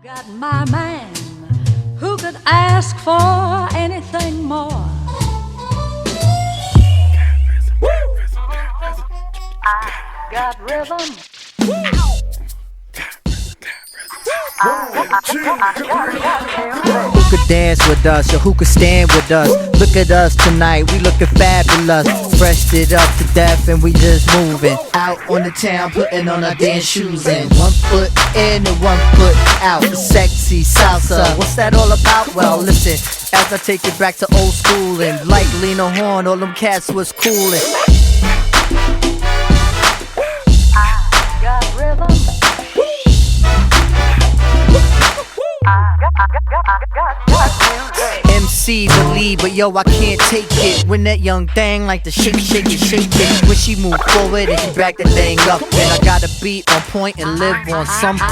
Got my man, who could ask for anything more? I got rhythm. Who could dance with us or who could stand with us? Look at us tonight, we looking fabulous. Freshed it up to death and we just moving. Out on the town, putting on our dance shoes in. 1 foot in and 1 foot out. Sexy salsa, what's that all about? Well, listen, as I take it back to old school and like Lena Horne, all them cats was coolin'. I got rhythm. MC the lead, but yo, I can't take it when that young thing like to shake, shake it, shake it. When she move forward and she back the thing up, and I got a beat on point and live on something.